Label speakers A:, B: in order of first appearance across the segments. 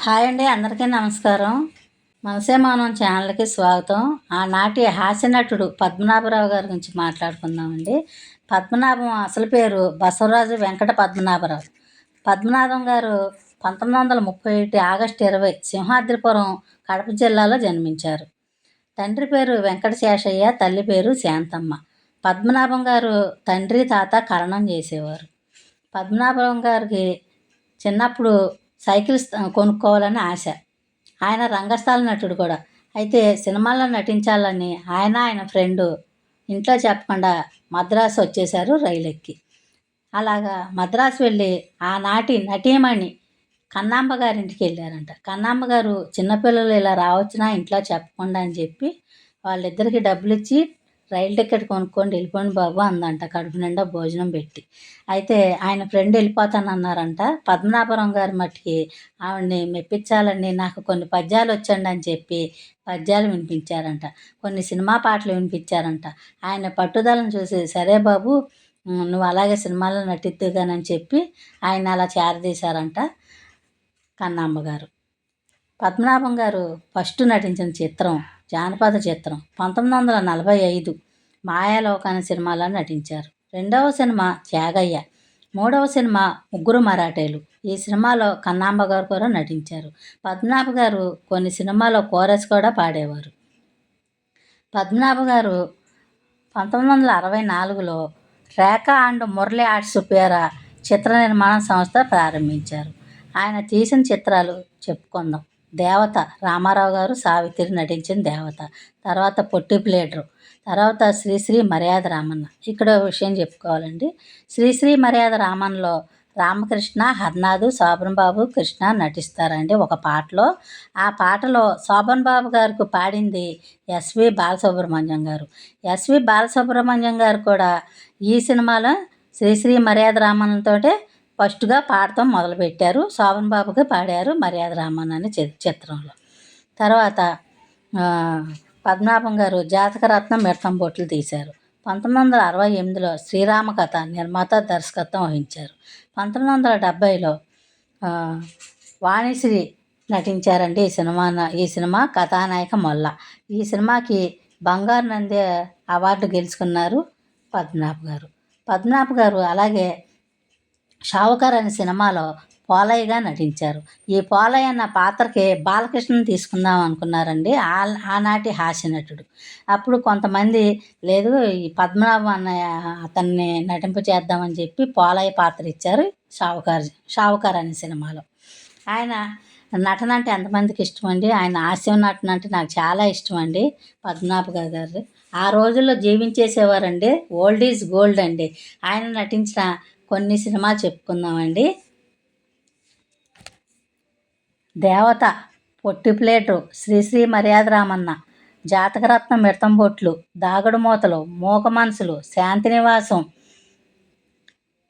A: Hi అండి, అందరికీ నమస్కారం. మనసే మౌనం ఛానల్కి స్వాగతం. ఆనాటి హాస్యనటుడు పద్మనాభరావు గారి గురించి మాట్లాడుకుందామండి. పద్మనాభం అసలు పేరు బసవరాజు వెంకట పద్మనాభరావు. పద్మనాభం గారు 1931 ఆగస్టు 20 సింహాద్రిపురం కడప జిల్లాలో జన్మించారు. తండ్రి పేరు వెంకట శేషయ్య, తల్లి పేరు శాంతమ్మ. పద్మనాభం గారు తండ్రి తాత కరణం చేసేవారు. పద్మనాభం గారికి చిన్నప్పుడు సైకిల్ కొనుక్కోవాలని ఆశ. ఆయన రంగస్థల నటుడు కూడా. అయితే సినిమాల్లో నటించాలని ఆయన ఫ్రెండు ఇంట్లో చెప్పకుండా మద్రాసు వచ్చేశారు రైలు ఎక్కి. అలాగా మద్రాసు వెళ్ళి ఆనాటి నటీమణి కన్నాంబ గారింటికి వెళ్ళారంట. కన్నాంబ గారు చిన్నపిల్లలు ఇలా రావచ్చునా ఇంట్లో చెప్పకుండా అని చెప్పి వాళ్ళిద్దరికి డబ్బులు ఇచ్చి రైలు టికెట్ కొనుక్కొని వెళ్ళిపోండి బాబు అందంట, కడుపు నిండా భోజనం పెట్టి. అయితే ఆయన ఫ్రెండ్ వెళ్ళిపోతానన్నారంట. పద్మనాభరావు గారి మట్టికి ఆవిడని మెప్పించాలని నాకు కొన్ని పద్యాలు వచ్చండి అని చెప్పి పద్యాలు వినిపించారంట. కొన్ని సినిమా పాటలు వినిపించారంట. ఆయన పట్టుదలను చూసి సరే బాబు నువ్వు అలాగే సినిమాలో నటిద్దుగానని చెప్పి ఆయన అలా చేరదీశారంట కన్నాంబ గారు. పద్మనాభం గారు ఫస్ట్ నటించిన చిత్రం జానపద చిత్రం 1945 మాయాలోక అనే సినిమాలో నటించారు. రెండవ సినిమా త్యాగయ్య, మూడవ సినిమా ముగ్గురు మరాఠేలు. ఈ సినిమాలో కన్నాంబ గారు కూడా నటించారు. పద్మనాభ గారు కొన్ని సినిమాలో కోరస్ కూడా పాడేవారు. పద్మనాభ గారు 1964లో రేఖ అండ్ మురళి ఆర్ట్స్ పేర చిత్ర నిర్మాణ సంస్థ ప్రారంభించారు. ఆయన తీసిన చిత్రాలు చెప్పుకుందాం. దేవత, రామారావు గారు సావిత్రి నటించిన దేవత. తర్వాత పొట్టి ప్లేడరు. తర్వాత శ్రీశ్రీ మర్యాద రామన్న. ఇక్కడ విషయం చెప్పుకోవాలండి. శ్రీశ్రీ మర్యాద రామన్లో రామకృష్ణ, హర్నాథు, శోభన్ బాబు, కృష్ణ నటిస్తారండి ఒక పాటలో. ఆ పాటలో శోభన్ బాబు గారికి పాడింది ఎస్వి బాలసుబ్రహ్మణ్యం గారు. ఎస్వి బాలసుబ్రహ్మణ్యం గారు కూడా ఈ సినిమాలో శ్రీశ్రీ మర్యాద రామన్తోటే ఫస్ట్గా పాడటం మొదలుపెట్టారు. శోభన్ బాబుకి పాడారు మర్యాద రామన్ అనే చిత్రంలో. తర్వాత పద్మనాభం గారు జాతకరత్నం మిడతం బొట్లు తీశారు. 1968లో శ్రీరామ కథ నిర్మాత దర్శకత్వం వహించారు. 1970లో వాణిశ్రీ నటించారండి ఈ సినిమా కథానాయక మొల్ల. ఈ సినిమాకి బంగారు నంది అవార్డు గెలుచుకున్నారు పద్మనాభ గారు. అలాగే షావుకార్ అనే సినిమాలో పోలయ్యగా నటించారు. ఈ పోలయ్య అన్న పాత్రకి బాలకృష్ణని తీసుకుందాం అనుకున్నారండి ఆనాటి హాస్య నటుడు. అప్పుడు కొంతమంది లేదు ఈ పద్మనాభం అన్న అతన్ని నటింప చేద్దామని చెప్పి పోలయ్య పాత్ర ఇచ్చారు షావుకార్ అనే సినిమాలో. ఆయన నటన అంటే ఎంతమందికి ఇష్టం అండి. ఆయన హాస్యం నటన అంటే నాకు చాలా ఇష్టం అండి. పద్మనాభ గారు ఆ రోజుల్లో జీవించేసేవారండి. ఓల్డ్ ఈజ్ గోల్డ్ అండి. ఆయన నటించిన కొన్ని సినిమాలు చెప్పుకుందామండి. దేవత, పొట్టి ప్లేటు, శ్రీశ్రీ మర్యాద రామన్న, జాతకరత్నం మిడతం బొట్లు, దాగుడు మూతలు, మూగ మనసులు, శాంతినివాసం,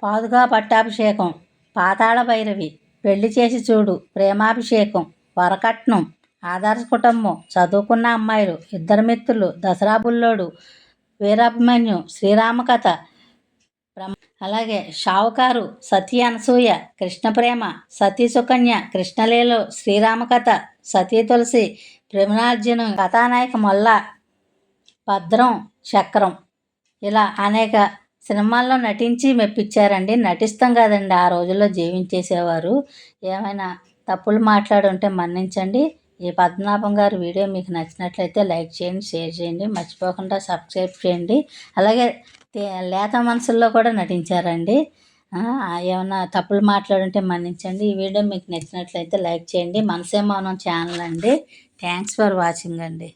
A: పాదుగా పట్టాభిషేకం, పాతాళ భైరవి, పెళ్లి చేసి చూడు, ప్రేమాభిషేకం, వరకట్నం, ఆదర్శ కుటుంబం, చదువుకున్న అమ్మాయిలు, ఇద్దరు మిత్రులు, దసరా బుల్లోడు, వీరాభిమన్యు, శ్రీరామకథ, అలాగే షావుకారు, సతీ అనసూయ, కృష్ణ ప్రేమ, సతీ సుకన్య, కృష్ణలీలు, శ్రీరామకథ, సతీ తులసి, ప్రేమనార్జునం, కథానాయక మొల్ల, భద్రం, చక్రం, ఇలా అనేక సినిమాల్లో నటించి మెప్పించారండి. నటిస్తాం కదండి, ఆ రోజుల్లో జీవించేసేవారు. ఏమైనా తప్పులు మాట్లాడుంటే మన్నించండి. ఈ పద్మనాభం గారి వీడియో మీకు నచ్చినట్లయితే లైక్ చేయండి, షేర్ చేయండి, మర్చిపోకుండా సబ్స్క్రైబ్ చేయండి. అలాగే లేత మనసుల్లో కూడా నటించారండి. ఏమన్నా తప్పులు మాట్లాడుంటే మన్నించండి. ఈ వీడియో మీకు నచ్చినట్లయితే లైక్ చేయండి. మనసే మౌనం ఛానల్ అండి. థ్యాంక్స్ ఫర్ వాచింగ్ అండి.